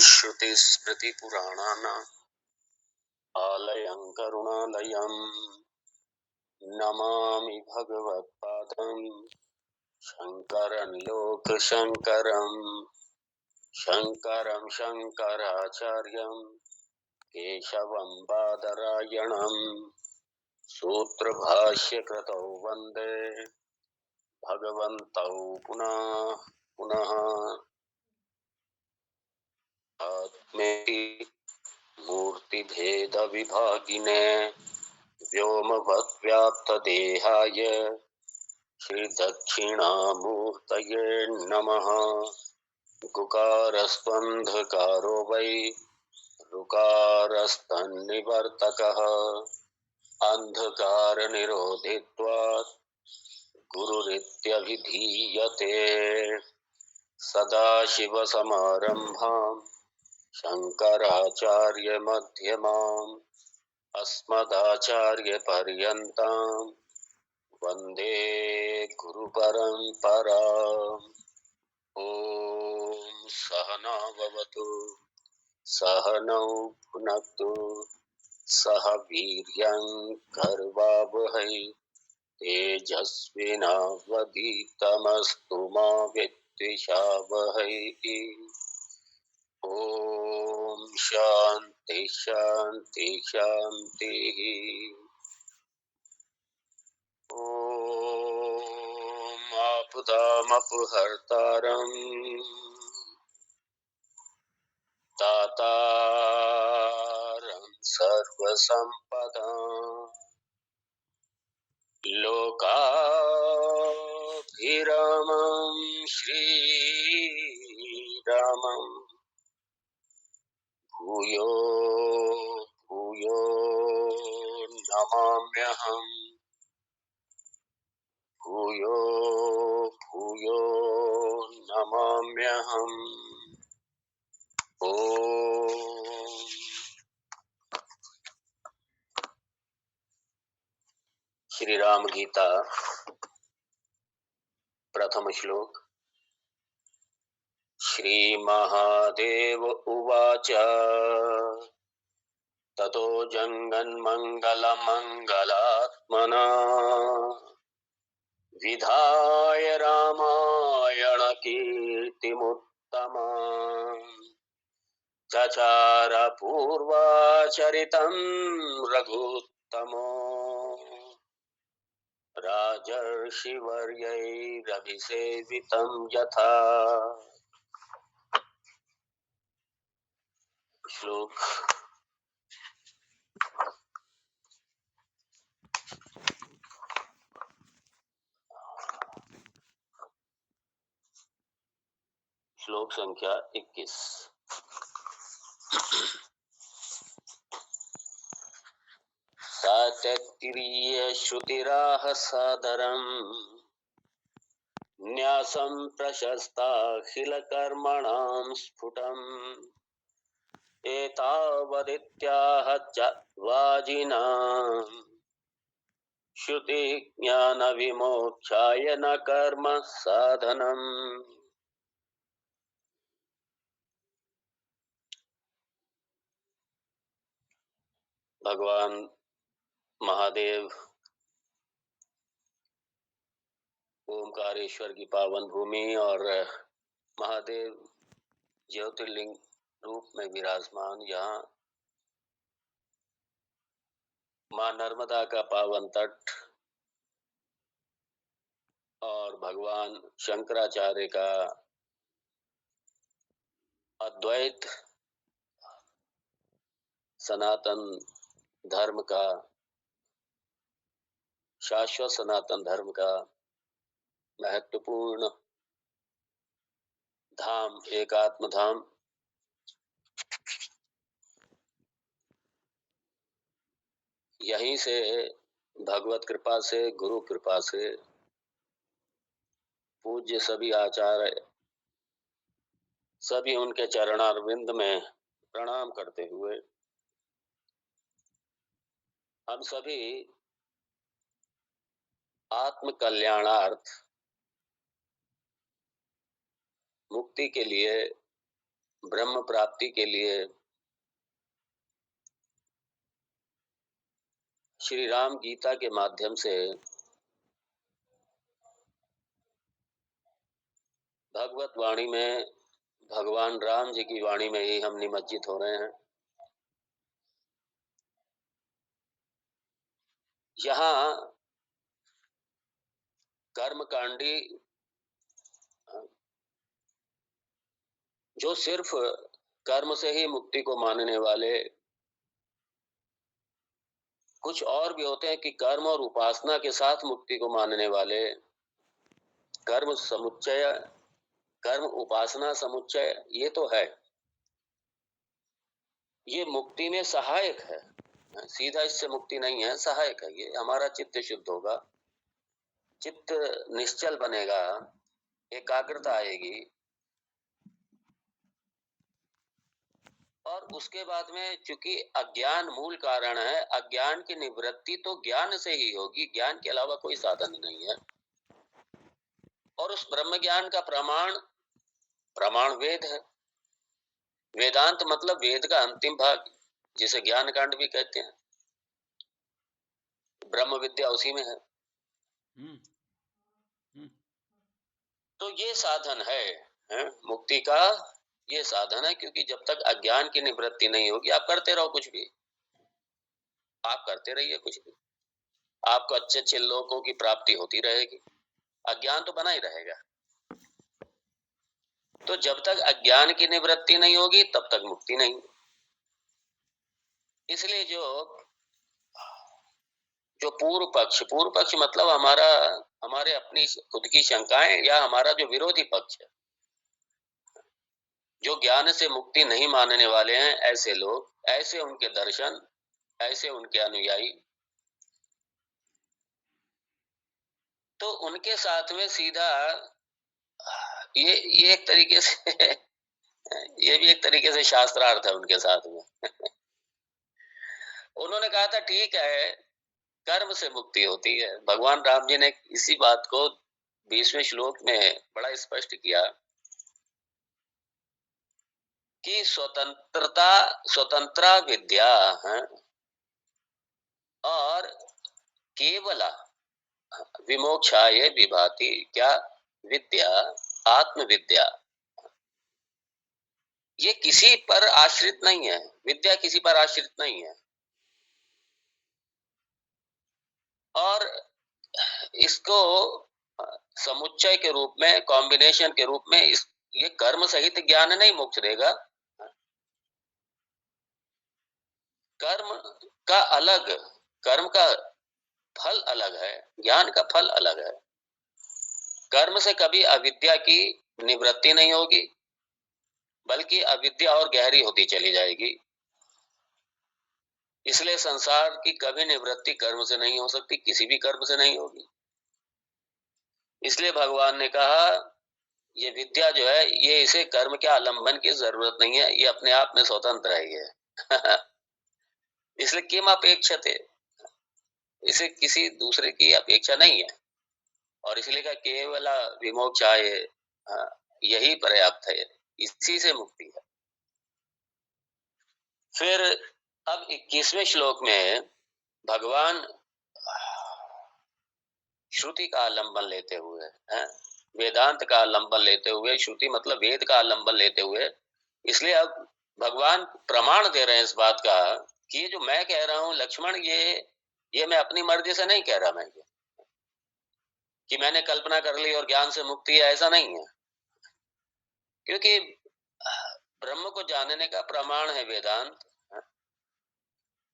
श्रुतिस्मृतिपुराणानाम् आलयं करुणालयं नमामि भगवत्पादं शङ्करं लोकशङ्करं शङ्करं शङ्कराचार्यं केशवं बादरायणं सूत्रभाष्यकृतौ वन्दे भगवन्तौ पुनः पुनः आत्मेति मूर्तिभेद विभागिने व्योमवद्व्याप्तदेहाय श्रीदक्षिणामूर्तये नमः। गुकारस्त्वन्धकारो वै ऋकारस्तन्निवर्तकः अन्धकारनिरोधित्वात् गुरुरित्यभिधीयते। सदाशिवसमारम्भाम् शङ्कराचार्यमध्यमाम् अस्मदाचार्यपर्यन्ताम् वन्दे गुरुपरम्पराम्। ॐ सहना भवतु सहनौ भुनक्तु सह वीर्यं कर्वावहै तेजस्विनावधीतमस्तु मा विद्विषावहै। ॐ शान्ति शान्ति शान्तिः। ॐ आपदामपहर्तारम् दातारं सर्वसम्पदाम् लोकाभिरामं श्रीरामं भूयो भूयो नमाम्यहम् भूयो भूयो नमाम्यहम्। ॐ श्री राम गीता प्रथम श्लोक। श्री महादेव उवाच ततो जङ्गन्मङ्गलमङ्गलात्मना विधाय रामायण कीर्तिमुत्तमाम् चचार पूर्वाचरितं रघुत्तमो राजर्षिवर्यैरभिसेवितं यथा। श्लोक। श्लोक संख्या 21। सात्यक्तिरीय श्रुतिराह सादरम् न्यासं प्रशस्ताखिल कर्मणां स्फुटम् एतावदित्याह च वाजिनाम् श्रुति ज्ञान विमोक्षाय न कर्म साधनम्। भगवान महादेव ओमकारेश्वर की पावन भूमि और महादेव ज्योतिर्लिंग रूप में विराजमान यहाँ माँ नर्मदा का पावन तट और भगवान शंकराचार्य का अद्वैत सनातन धर्म का शाश्वत सनातन धर्म का महत्वपूर्ण धाम एकात्म धाम यहीं से भगवत कृपा से गुरु कृपा से पूज्य सभी आचार्य सभी उनके चरणारविंद में प्रणाम करते हुए हम सभी आत्म कल्याणार्थ मुक्ति के लिए ब्रह्म प्राप्ति के लिए श्री राम गीता के माध्यम से भगवत वाणी में, भगवान राम जी की वाणी में ही हम निमज्जित हो रहे हैं। यहाँ कर्मकांडी जो सिर्फ कर्म से ही मुक्ति को मानने वाले कुछ और भी होते हैं कि कर्म और उपासना के साथ मुक्ति को मानने वाले, कर्म समुच्चय, कर्म उपासना समुच्चय, ये तो है, ये मुक्ति में सहायक है, सीधा इससे मुक्ति नहीं है, सहायक है। ये हमारा चित्त शुद्ध होगा, चित्त निश्चल बनेगा, एकाग्रता आएगी, और उसके बाद में चूंकि अज्ञान मूल कारण है, अज्ञान की निवृत्ति तो ज्ञान से ही होगी, ज्ञान के अलावा कोई साधन नहीं है। और उस ब्रह्म ज्ञान का प्रमाण वेद है। वेदांत मतलब वेद का अंतिम भाग, जिसे ज्ञान कांड भी कहते हैं। ब्रह्म विद्या उसी में है। तो ये साधन है मुक्ति का, ये साधन है। क्योंकि जब तक अज्ञान की निवृत्ति नहीं होगी, आप करते रहो कुछ भी, आप करते रहिए कुछ भी, आपको अच्छे अच्छे लोगों की प्राप्ति होती रहेगी, अज्ञान तो बना ही रहेगा। तो जब तक अज्ञान की निवृत्ति नहीं होगी, तब तक मुक्ति नहीं। इसलिए जो पूर्व पक्ष मतलब हमारे अपनी खुद की शंकाएं, या हमारा जो विरोधी पक्ष है, जो ज्ञान से मुक्ति नहीं मानने वाले हैं, ऐसे लोग, ऐसे उनके दर्शन, ऐसे उनके अनुयायी, तो उनके साथ में सीधा ये एक तरीके से ये भी एक तरीके से शास्त्रार्थ है उनके साथ में। उन्होंने कहा था ठीक है, कर्म से मुक्ति होती है। भगवान राम जी ने इसी बात को 20वें श्लोक में बड़ा स्पष्ट किया कि स्वतंत्रा विद्या है, और केवला विमोक्षाय विभाति, क्या विद्या, आत्मविद्या, ये किसी पर आश्रित नहीं है, विद्या किसी पर आश्रित नहीं है। और इसको समुच्चय के रूप में, कॉम्बिनेशन के रूप में, ये कर्म सहित ज्ञान नहीं मोक्ष देगा। कर्म का अलग, कर्म का फल अलग है, ज्ञान का फल अलग है। कर्म से कभी अविद्या की निवृत्ति नहीं होगी, बल्कि अविद्या और गहरी होती चली जाएगी। इसलिए संसार की कभी निवृत्ति कर्म से नहीं हो सकती, किसी भी कर्म से नहीं होगी। इसलिए भगवान ने कहा ये विद्या जो है, ये इसे कर्म के आलंबन की जरूरत नहीं है, ये अपने आप में स्वतंत्र है ये। इसलिए किम अपेक्षते, इसे किसी दूसरे की अपेक्षा नहीं है। और इसलिए का केवल विमोक्षाय, यही पर्याप्त है, इसी से मुक्ति है। फिर अब 21वें श्लोक में भगवान श्रुति का आलंबन लेते हुए, वेदांत का आलंबन लेते हुए, श्रुति मतलब वेद का आलंबन लेते हुए, इसलिए अब भगवान प्रमाण दे रहे हैं इस बात का कि ये जो मैं कह रहा हूं लक्ष्मण, ये मैं अपनी मर्जी से नहीं कह रहा, मैं ये कि मैंने कल्पना कर ली और ज्ञान से मुक्ति है, ऐसा नहीं है। क्योंकि ब्रह्म को जानने का प्रमाण है वेदांत,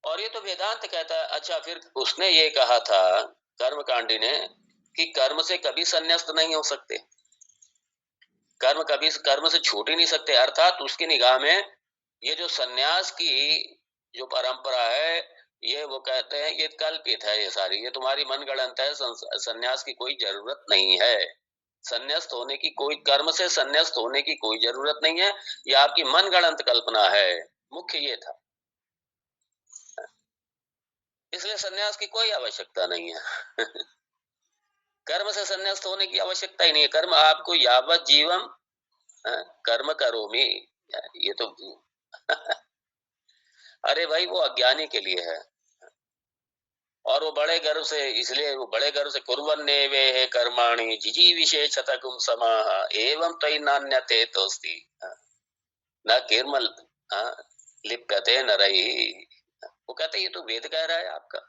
और ये तो वेदांत कहता है। अच्छा, फिर उसने ये कहा था कर्मकांडी ने कि कर्म से कभी संन्यास्त नहीं हो सकते, कर्म कभी कर्म से छूट ही नहीं सकते। अर्थात उसकी निगाह में ये जो सन्यास की जो परंपरा है, ये वो कहते हैं ये कल्पित है, ये सारी ये तुम्हारी मनगढ़ंत है, सन्यास की कोई जरूरत नहीं है, संन्यास्त होने की कोई, कर्म से संन्यास्त होने की कोई जरूरत नहीं है, ये आपकी मनगढ़ंत कल्पना है। मुख्य ये था, इसलिए संन्यास की कोई आवश्यकता नहीं है। कर्म से संन्यास्त होने की आवश्यकता ही नहीं है। कर्म आपको यावत जीवम कर्म करोमि, ये तो अरे भाई वो अज्ञानी के लिए है, और वो बड़े गर्व से, इसलिए वो बड़े गर्व से कुर्वन्नेवेह कर्माणि जिजीविषेचतकुं समाः एवं त्वयि नान्यते तोस्ति न केवल लिप्यते नरैः। वो कहते ये तो वेद कह रहा है आपका,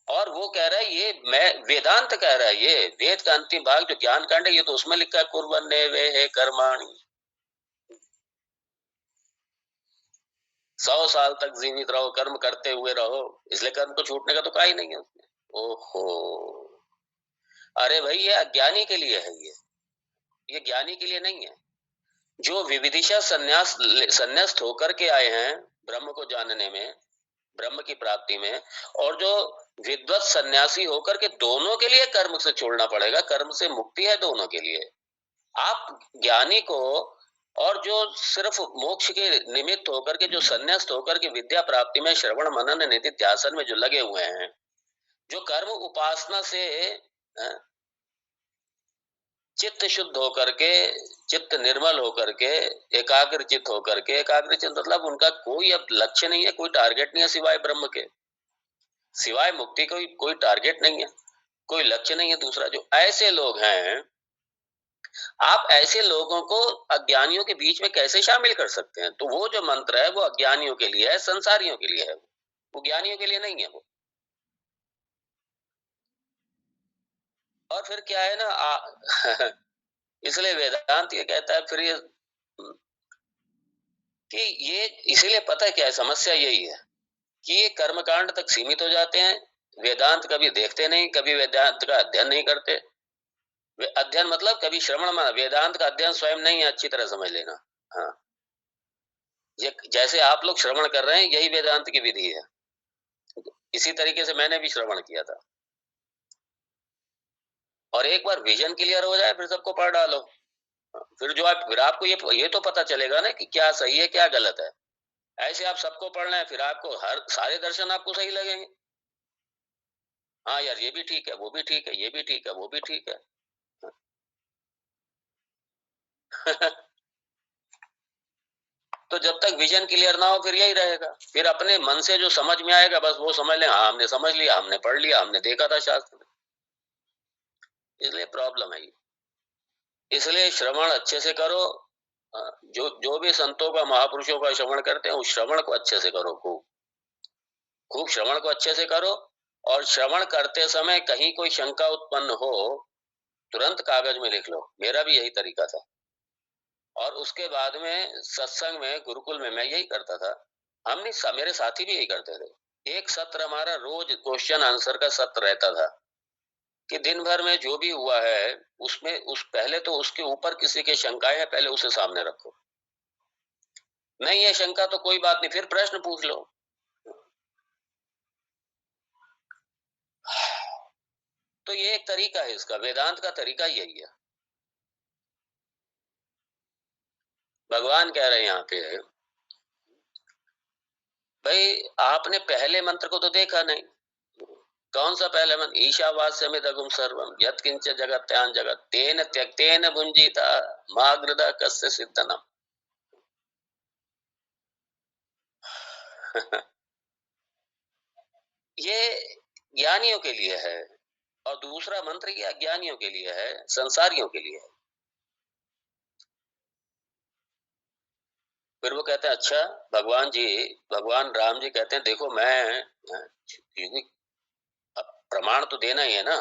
और वो कह रहा है ये मैं वेदांत कह रहा है, ये वेद का अंतिम भाग जो ज्ञान कांड है ये तो उसमें लिखा है कुर्वन्नेवेह कर्माणि। 100 साल तक जीवित रहो, कर्म करते हुए रहो, इसलिए कर्म को छूटने का तो कहा ही नहीं है उसने। ओहो, अरे भाई ये अज्ञानी के लिए है, ये ज्ञानी के लिए नहीं है। जो विविदिशा संन्यास्त होकर के आए हैं ब्रह्म को जानने में, ब्रह्म की प्राप्ति में, और जो विद्वत सन्यासी होकर के, दोनों के लिए कर्म से छोड़ना पड़ेगा, कर्म से मुक्ति है दोनों के लिए। आप ज्ञानी को, और जो सिर्फ मोक्ष के निमित्त होकर के, जो संन्यास्त होकर के विद्या प्राप्ति में श्रवण मनन निधिध्यासन में जो लगे हुए हैं, जो कर्म उपासना से चित्त शुद्ध होकर के, चित्त निर्मल होकर के, एकाग्र चित्त होकर के, एकाग्र चित्त मतलब उनका कोई अब लक्ष्य नहीं है, कोई टारगेट नहीं है सिवाय ब्रह्म के, सिवाय मुक्ति कोई टारगेट नहीं है, कोई लक्ष्य नहीं है दूसरा। जो ऐसे लोग हैं, आप ऐसे लोगों को अज्ञानियों के बीच में कैसे शामिल कर सकते हैं? तो वो जो मंत्र है वो अज्ञानियों के लिए है, संसारियों के लिए है, वो ज्ञानियों के लिए नहीं है वो। और फिर क्या है ना इसलिए वेदांत ये कहता है फिर ये कि ये, इसीलिए पता है क्या है, समस्या यही है कि ये कर्मकांड तक सीमित हो जाते हैं, वेदांत कभी देखते नहीं, कभी वेदांत का अध्ययन नहीं करते। अध्ययन मतलब कभी श्रवण, वेदांत का अध्ययन स्वयं नहीं है, अच्छी तरह समझ लेना। हाँ, ये जैसे आप लोग श्रवण कर रहे हैं, यही वेदांत की विधि है। इसी तरीके से मैंने भी श्रवण किया था, और एक बार विजन क्लियर हो जाए फिर सबको पढ़ डालो। फिर आपको ये तो पता चलेगा ना कि क्या सही है क्या गलत है। ऐसे आप सबको पढ़ लें, फिर आपको हर सारे दर्शन आपको सही लगेंगे। हाँ यार, ये भी ठीक है, वो भी ठीक है, ये भी ठीक है, वो भी ठीक है। तो जब तक विजन क्लियर ना हो फिर यही रहेगा, फिर अपने मन से जो समझ में आएगा बस वो समझ लें, हाँ हमने समझ लिया, हमने पढ़ लिया, हमने देखा था शास्त्र में। इसलिए प्रॉब्लम है ये। इसलिए श्रवण अच्छे से करो, जो जो भी संतों का, महापुरुषों का श्रवण करते हैं, उस श्रवण को अच्छे से करो, खूब खूब श्रवण को अच्छे से करो। और श्रवण करते समय कहीं कोई शंका उत्पन्न हो, तुरंत कागज में लिख लो। मेरा भी यही तरीका था, और उसके बाद में सत्संग में, गुरुकुल में मैं यही करता था। हमने मेरे साथी भी यही करते थे। एक सत्र हमारा रोज क्वेश्चन आंसर का सत्र रहता था, कि दिन भर में जो भी हुआ है उसमें पहले तो उसके ऊपर किसी की शंकाएं है, पहले उसे सामने रखो। नहीं है शंका तो कोई बात नहीं, फिर प्रश्न पूछ लो। तो ये एक तरीका है इसका, वेदांत का तरीका यही है। भगवान कह रहे हैं यहाँ पे, भाई आपने पहले मंत्र को तो देखा नहीं। कौन सा पहले मंत्र? ईशावास्यमिदगुम सर्वम यत्किंच जगत्यान जगत तेन त्यक्तेन भुंजीता माग्रदा कस्य सिद्धनम। ये ज्ञानियों के लिए है, और दूसरा मंत्र ये अज्ञानियों के लिए है, संसारियों के लिए है। फिर वो कहते हैं अच्छा भगवान राम जी कहते हैं देखो मैं, क्योंकि अब प्रमाण तो देना ही है ना।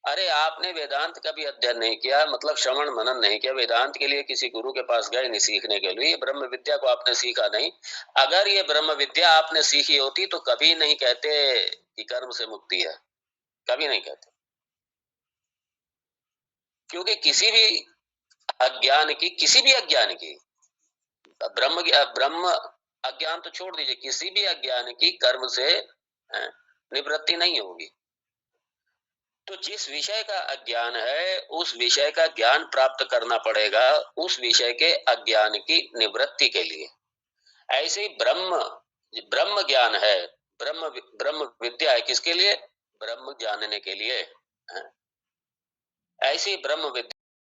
अरे आपने वेदांत का भी अध्ययन नहीं किया, मतलब श्रवण मनन नहीं किया, वेदांत के लिए किसी गुरु के पास गए नहीं सीखने के लिए, ब्रह्म विद्या को आपने सीखा नहीं। अगर ये ब्रह्म विद्या आपने सीखी होती तो कभी नहीं कहते कि कर्म से मुक्ति है, कभी नहीं कहते। क्योंकि किसी भी अज्ञान की ब्रह्म अज्ञान तो छोड़ दीजिए, किसी भी अज्ञान की कर्म से निवृत्ति नहीं होगी। तो जिस विषय का अज्ञान है उस विषय का ज्ञान प्राप्त करना पड़ेगा, उस विषय के अज्ञान की निवृत्ति के लिए। ऐसे ही ब्रह्म ब्रह्म ज्ञान है, ब्रह्म ब्रह्म विद्या है किसके लिए? ब्रह्म जानने के लिए। ऐसी ब्रह्म विद्या